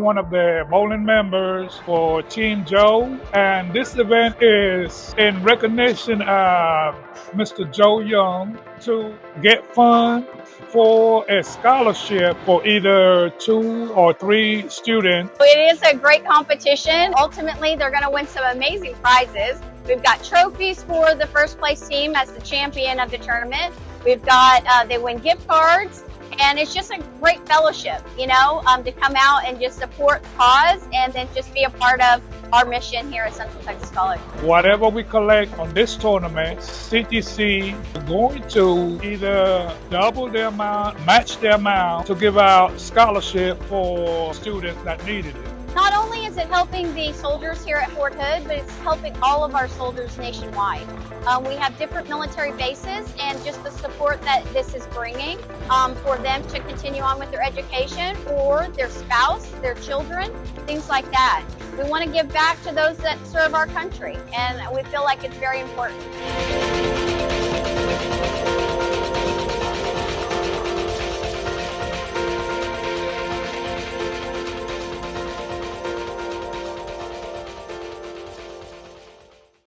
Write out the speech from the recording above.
one of the bowling members for Team Joe, and this event is in recognition of Mr. Joe Young to get funds for a scholarship for either 2 or 3 students. It is a great competition. Ultimately, they're going to win some amazing prizes. We've got trophies for the first place team as the champion of the tournament. We've got, they win gift cards, and it's just a great fellowship, to come out and just support the cause and then just be a part of our mission here at Central Texas College. Whatever we collect on this tournament, CTC is going to either double the amount, match the amount to give out scholarship for students that needed it. Not only is it helping the soldiers here at Fort Hood, but it's helping all of our soldiers nationwide. We have different military bases, and just the support that this is bringing for them to continue on with their education, or their spouse, their children, things like that. We want to give back to those that serve our country, and we feel like it's very important.